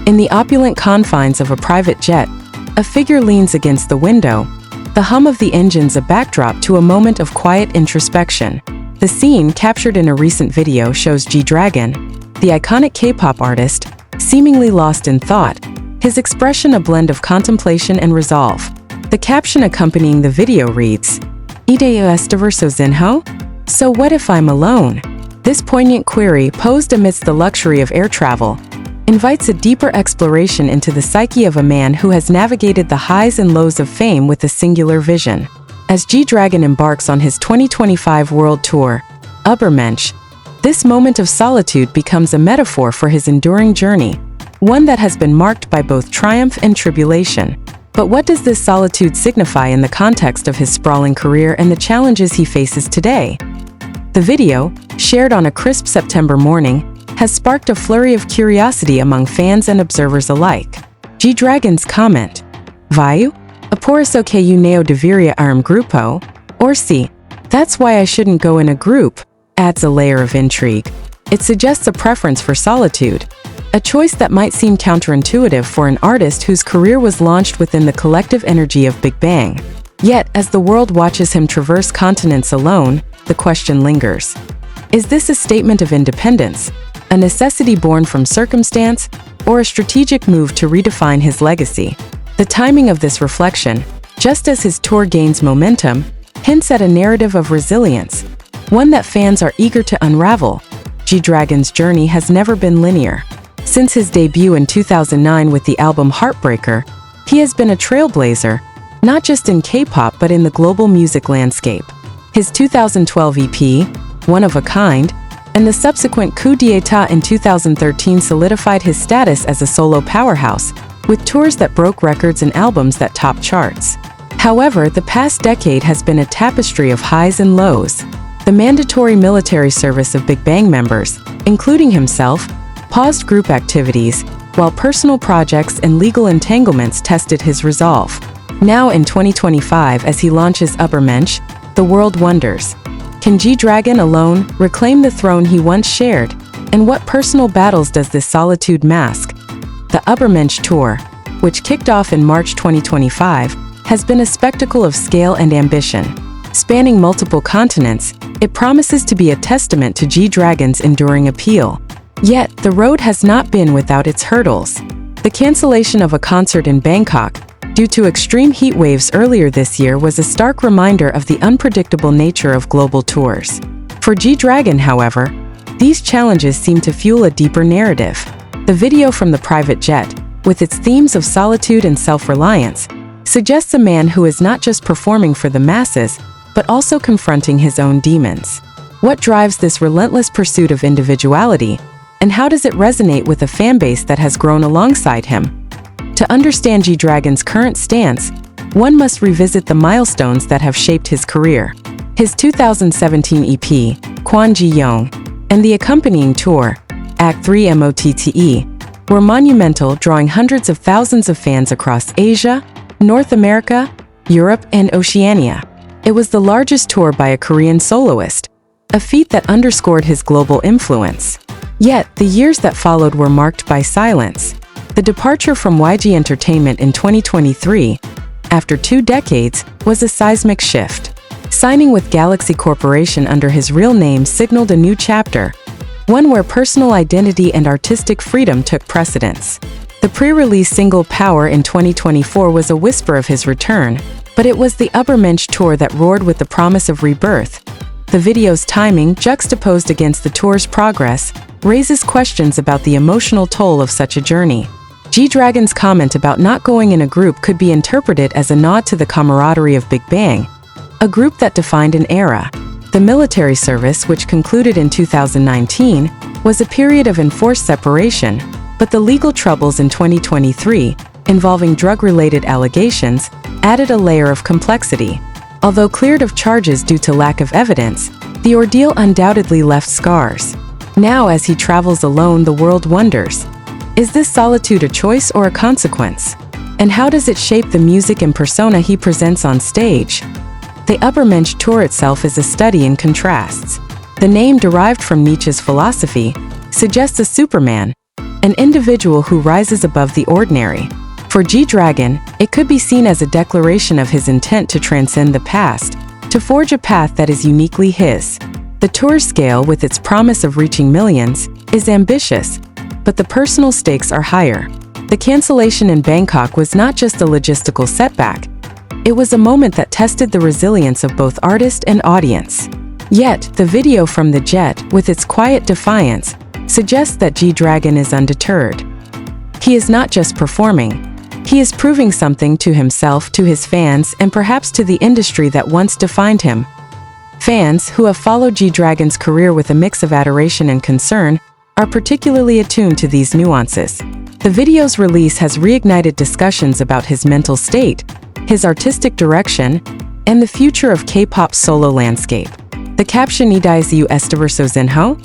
In the opulent confines of a private jet, a figure leans against the window, the hum of the engines a backdrop to a moment of quiet introspection. The scene, captured in a recent video, shows GDragon, the iconic K-pop artist, seemingly lost in thought, his expression a blend of contemplation and resolve. The caption accompanying the video reads, "Ideo estiverso zinho? So what if I'm alone?" This poignant query, posed amidst the luxury of air travel, invites a deeper exploration into the psyche of a man who has navigated the highs and lows of fame with a singular vision. As GDragon embarks on his 2025 world tour, Übermensch, this moment of solitude becomes a metaphor for his enduring journey, one that has been marked by both triumph and tribulation. But what does this solitude signify in the context of his sprawling career and the challenges he faces today? The video, shared on a crisp September morning, has sparked a flurry of curiosity among fans and observers alike. GDragon's comment, "Viu? A por isso que eu não deveria grupo?" Or "See, that's why I shouldn't go in a group," adds a layer of intrigue. It suggests a preference for solitude, a choice that might seem counterintuitive for an artist whose career was launched within the collective energy of Big Bang. Yet, as the world watches him traverse continents alone, the question lingers. Is this a statement of independence, a necessity born from circumstance, or a strategic move to redefine his legacy? The timing of this reflection, just as his tour gains momentum, hints at a narrative of resilience, one that fans are eager to unravel. GDragon's journey has never been linear. Since his debut in 2009 with the album Heartbreaker, he has been a trailblazer, not just in K-pop but in the global music landscape. His 2012 EP, One of a Kind, and the subsequent coup d'etat in 2013 solidified his status as a solo powerhouse, with tours that broke records and albums that topped charts. However, the past decade has been a tapestry of highs and lows. The mandatory military service of Big Bang members, including himself, paused group activities, while personal projects and legal entanglements tested his resolve. Now in 2025, as he launches Übermensch, the world wonders, can GDragon alone reclaim the throne he once shared? And what personal battles does this solitude mask? The Übermensch tour, which kicked off in March 2025, has been a spectacle of scale and ambition. Spanning multiple continents, it promises to be a testament to GDragon's enduring appeal. Yet, the road has not been without its hurdles. The cancellation of a concert in Bangkok, due to extreme heat waves earlier this year, was a stark reminder of the unpredictable nature of global tours. For GDragon, however, these challenges seem to fuel a deeper narrative. The video from the private jet, with its themes of solitude and self-reliance, suggests a man who is not just performing for the masses, but also confronting his own demons. What drives this relentless pursuit of individuality, and how does it resonate with a fanbase that has grown alongside him? To understand GDragon's current stance, one must revisit the milestones that have shaped his career. His 2017 EP, Quan Ji Yong, and the accompanying tour, Act 3 MOTTE, were monumental, drawing hundreds of thousands of fans across Asia, North America, Europe, and Oceania. It was the largest tour by a Korean soloist, a feat that underscored his global influence. Yet, the years that followed were marked by silence. The departure from YG Entertainment in 2023, after 2 decades, was a seismic shift. Signing with Galaxy Corporation under his real name signaled a new chapter, one where personal identity and artistic freedom took precedence. The pre-release single Power in 2024 was a whisper of his return, but it was the Übermensch tour that roared with the promise of rebirth. The video's timing, juxtaposed against the tour's progress, raises questions about the emotional toll of such a journey. GDragon's comment about not going in a group could be interpreted as a nod to the camaraderie of Big Bang, a group that defined an era. The military service, which concluded in 2019, was a period of enforced separation, but the legal troubles in 2023, involving drug-related allegations, added a layer of complexity. Although cleared of charges due to lack of evidence, the ordeal undoubtedly left scars. Now, as he travels alone, the world wonders, is this solitude a choice or a consequence? And how does it shape the music and persona he presents on stage? The Übermensch tour itself is a study in contrasts. The name, derived from Nietzsche's philosophy, suggests a Superman, an individual who rises above the ordinary. For GDragon, it could be seen as a declaration of his intent to transcend the past, to forge a path that is uniquely his. The tour scale, with its promise of reaching millions, is ambitious, but the personal stakes are higher. The cancellation in Bangkok was not just a logistical setback. It was a moment that tested the resilience of both artist and audience. Yet, the video from the jet, with its quiet defiance, suggests that GDragon is undeterred. He is not just performing. He is proving something to himself, to his fans, and perhaps to the industry that once defined him. Fans, who have followed GDragon's career with a mix of adoration and concern, are particularly attuned to these nuances. The video's release has reignited discussions about his mental state, his artistic direction, and the future of K-pop's solo landscape. The caption "Idaisyu Estiverso Zinho"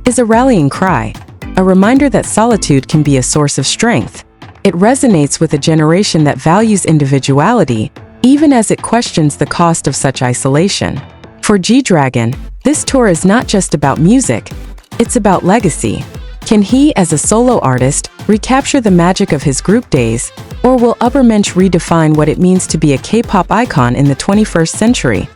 is a rallying cry, a reminder that solitude can be a source of strength. It resonates with a generation that values individuality, even as it questions the cost of such isolation. For GDragon, this tour is not just about music, it's about legacy. Can he, as a solo artist, recapture the magic of his group days, or will Übermensch redefine what it means to be a K-pop icon in the 21st century?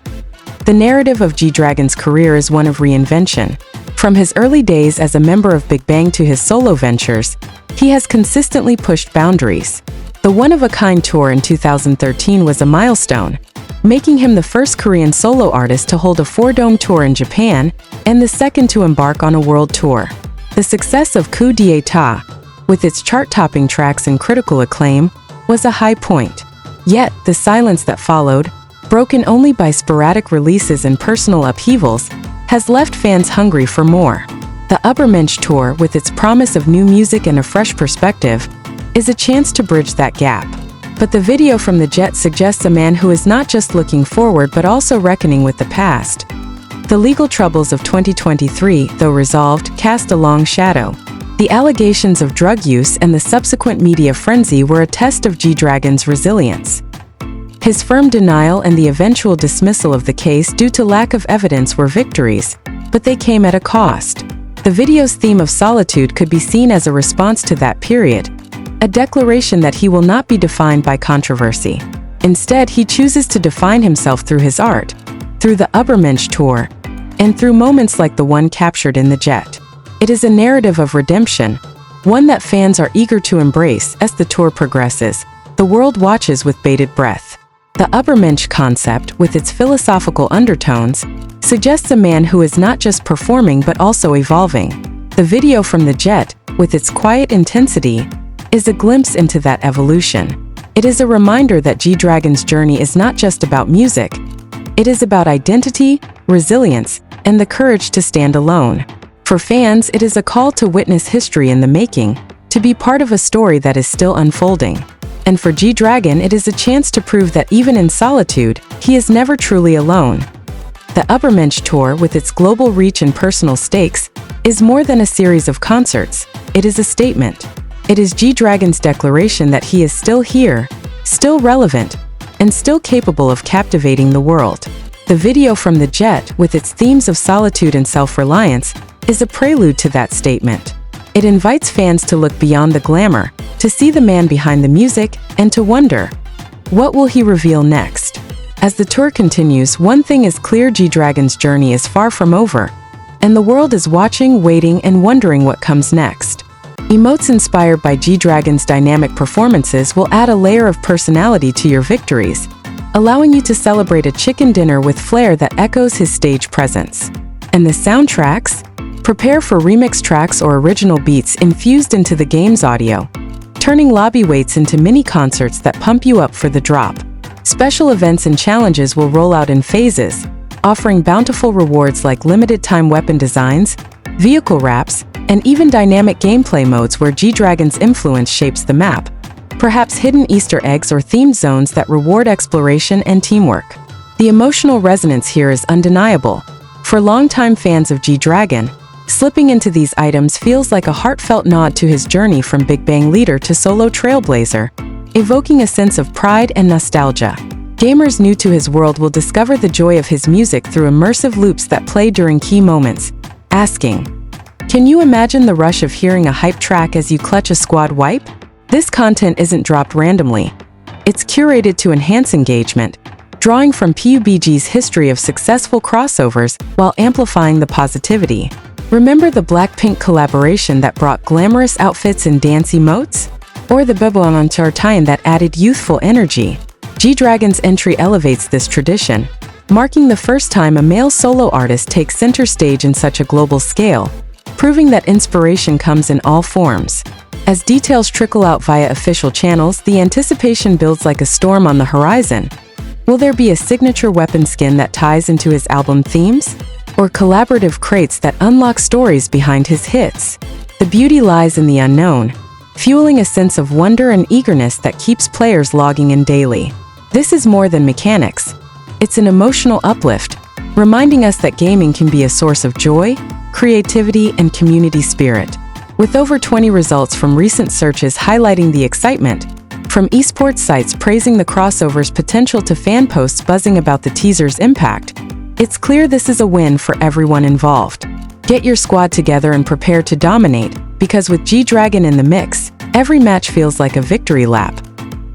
The narrative of GDragon's career is one of reinvention. From his early days as a member of Big Bang to his solo ventures, he has consistently pushed boundaries. The one-of-a-kind tour in 2013 was a milestone, making him the first Korean solo artist to hold a four-dome tour in Japan and the second to embark on a world tour. The success of Coup d'Etat, with its chart-topping tracks and critical acclaim, was a high point. Yet, the silence that followed, broken only by sporadic releases and personal upheavals, has left fans hungry for more. The Übermensch tour, with its promise of new music and a fresh perspective, is a chance to bridge that gap. But the video from the jet suggests a man who is not just looking forward but also reckoning with the past. The legal troubles of 2023, though resolved, cast a long shadow. The allegations of drug use and the subsequent media frenzy were a test of GDragon's resilience. His firm denial and the eventual dismissal of the case due to lack of evidence were victories, but they came at a cost. The video's theme of solitude could be seen as a response to that period, a declaration that he will not be defined by controversy. Instead, he chooses to define himself through his art, through the Übermensch tour, and through moments like the one captured in the jet. It is a narrative of redemption, one that fans are eager to embrace. As the tour progresses, the world watches with bated breath. The Übermensch concept, with its philosophical undertones, suggests a man who is not just performing but also evolving. The video from the jet, with its quiet intensity, is a glimpse into that evolution. It is a reminder that GDragon's journey is not just about music. It is about identity, resilience, and the courage to stand alone. For fans, it is a call to witness history in the making, to be part of a story that is still unfolding. And for GDragon, it is a chance to prove that even in solitude, he is never truly alone. The Übermensch tour, with its global reach and personal stakes, is more than a series of concerts. It is a statement. It is GDragon's declaration that he is still here, still relevant, and still capable of captivating the world. The video from the jet, with its themes of solitude and self-reliance, is a prelude to that statement. It invites fans to look beyond the glamour, to see the man behind the music, and to wonder, what will he reveal next? As the tour continues, one thing is clear: GDragon's journey is far from over, and the world is watching, waiting, and wondering what comes next. Emotes inspired by GDragon's dynamic performances will add a layer of personality to your victories, allowing you to celebrate a chicken dinner with flair that echoes his stage presence. And the soundtracks? Prepare for remix tracks or original beats infused into the game's audio, turning lobby waits into mini concerts that pump you up for the drop. Special events and challenges will roll out in phases, offering bountiful rewards like limited-time weapon designs, vehicle wraps, and even dynamic gameplay modes where GDragon's influence shapes the map. Perhaps hidden Easter eggs or themed zones that reward exploration and teamwork. The emotional resonance here is undeniable. For longtime fans of GDragon, slipping into these items feels like a heartfelt nod to his journey from Big Bang leader to solo trailblazer, evoking a sense of pride and nostalgia. Gamers new to his world will discover the joy of his music through immersive loops that play during key moments, asking, Can you imagine the rush of hearing a hype track as you clutch a squad wipe? This content isn't dropped randomly. It's curated to enhance engagement, drawing from PUBG's history of successful crossovers while amplifying the positivity. Remember the Blackpink collaboration that brought glamorous outfits and dance emotes? Or the Beboan on Tartine that added youthful energy? GDragon's entry elevates this tradition, marking the first time a male solo artist takes center stage in such a global scale, proving that inspiration comes in all forms. As details trickle out via official channels, the anticipation builds like a storm on the horizon. Will there be a signature weapon skin that ties into his album themes? Or collaborative crates that unlock stories behind his hits? The beauty lies in the unknown, fueling a sense of wonder and eagerness that keeps players logging in daily. This is more than mechanics. It's an emotional uplift, reminding us that gaming can be a source of joy, creativity, and community spirit. With over 20 results from recent searches highlighting the excitement, from esports sites praising the crossover's potential to fan posts buzzing about the teaser's impact, it's clear this is a win for everyone involved. Get your squad together and prepare to dominate, because with GDragon in the mix, every match feels like a victory lap.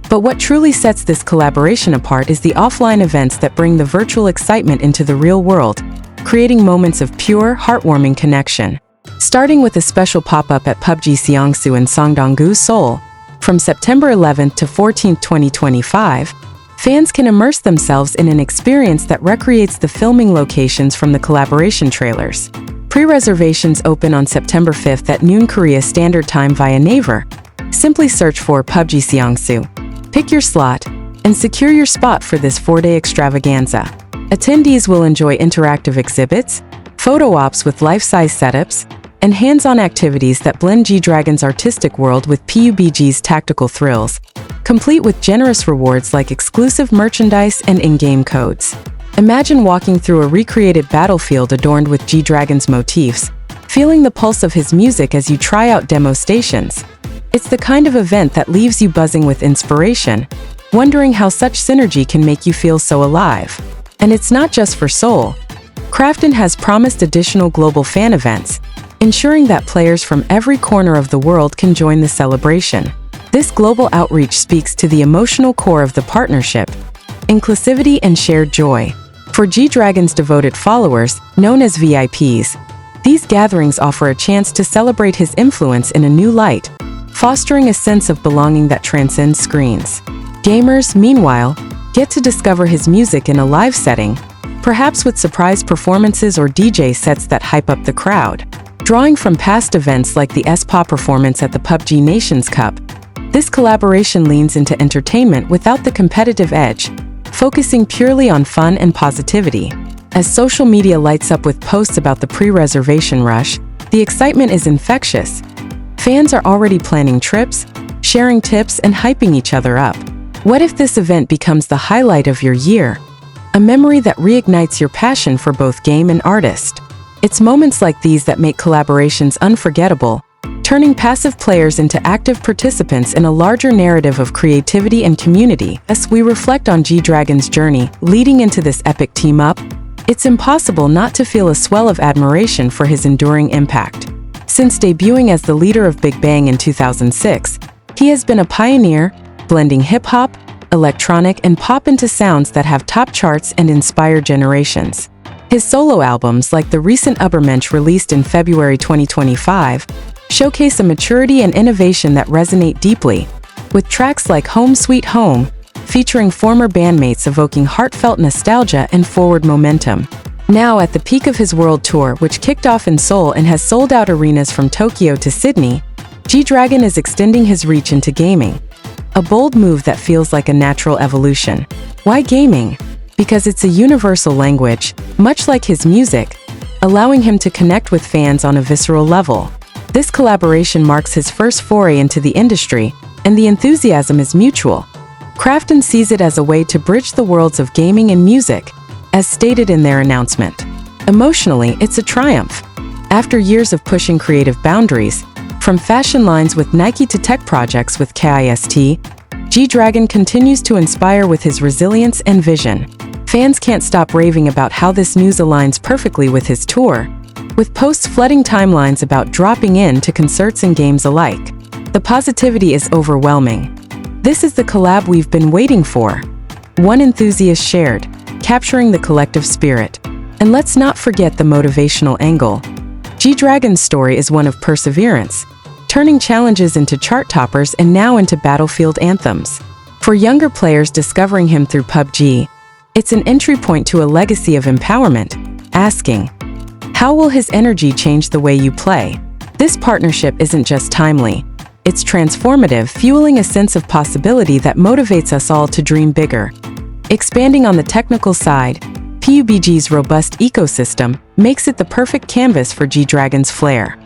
But what truly sets this collaboration apart is the offline events that bring the virtual excitement into the real world, creating moments of pure, heartwarming connection. Starting with a special pop-up at PUBG Seongsu in Songdong-gu, Seoul, from September 11th to 14th, 2025, fans can immerse themselves in an experience that recreates the filming locations from the collaboration trailers. Pre-reservations open on September 5th at noon Korea Standard Time via Naver. Simply search for PUBG Seongsu, pick your slot, and secure your spot for this 4-day extravaganza. Attendees will enjoy interactive exhibits, photo ops with life-size setups, and hands-on activities that blend GDragon's artistic world with PUBG's tactical thrills, complete with generous rewards like exclusive merchandise and in-game codes. Imagine walking through a recreated battlefield adorned with GDragon's motifs, feeling the pulse of his music as you try out demo stations. It's the kind of event that leaves you buzzing with inspiration, wondering how such synergy can make you feel so alive. And it's not just for Seoul. Krafton has promised additional global fan events, ensuring that players from every corner of the world can join the celebration. This global outreach speaks to the emotional core of the partnership, inclusivity and shared joy. For GDragon's devoted followers, known as VIPs, these gatherings offer a chance to celebrate his influence in a new light, fostering a sense of belonging that transcends screens. Gamers, meanwhile, get to discover his music in a live setting, perhaps with surprise performances or DJ sets that hype up the crowd. Drawing from past events like the SPA performance at the PUBG Nations Cup, this collaboration leans into entertainment without the competitive edge, focusing purely on fun and positivity. As social media lights up with posts about the pre-reservation rush, the excitement is infectious. Fans are already planning trips, sharing tips, and hyping each other up. What if this event becomes the highlight of your year? A memory that reignites your passion for both game and artist. It's moments like these that make collaborations unforgettable, turning passive players into active participants in a larger narrative of creativity and community. As we reflect on GDragon's journey leading into this epic team-up, it's impossible not to feel a swell of admiration for his enduring impact. Since debuting as the leader of Big Bang in 2006, he has been a pioneer, blending hip-hop, electronic, and pop into sounds that have top charts and inspire generations. His solo albums, like the recent Ubermensch released in February 2025, showcase a maturity and innovation that resonate deeply, with tracks like Home Sweet Home, featuring former bandmates evoking heartfelt nostalgia and forward momentum. Now at the peak of his world tour, which kicked off in Seoul and has sold out arenas from Tokyo to Sydney, GDragon is extending his reach into gaming. A bold move that feels like a natural evolution. Why gaming? Because it's a universal language, much like his music, allowing him to connect with fans on a visceral level. This collaboration marks his first foray into the industry, and the enthusiasm is mutual. Krafton sees it as a way to bridge the worlds of gaming and music, as stated in their announcement. Emotionally, it's a triumph. After years of pushing creative boundaries, from fashion lines with Nike to tech projects with KIST, GDragon continues to inspire with his resilience and vision. Fans can't stop raving about how this news aligns perfectly with his tour, with posts flooding timelines about dropping in to concerts and games alike. The positivity is overwhelming. This is the collab we've been waiting for. One enthusiast shared, capturing the collective spirit. And let's not forget the motivational angle. GDragon's story is one of perseverance, turning challenges into chart toppers and now into battlefield anthems. For younger players discovering him through PUBG, it's an entry point to a legacy of empowerment, asking, how will his energy change the way you play? This partnership isn't just timely, it's transformative, fueling a sense of possibility that motivates us all to dream bigger. Expanding on the technical side, PUBG's robust ecosystem makes it the perfect canvas for GDragon's flair.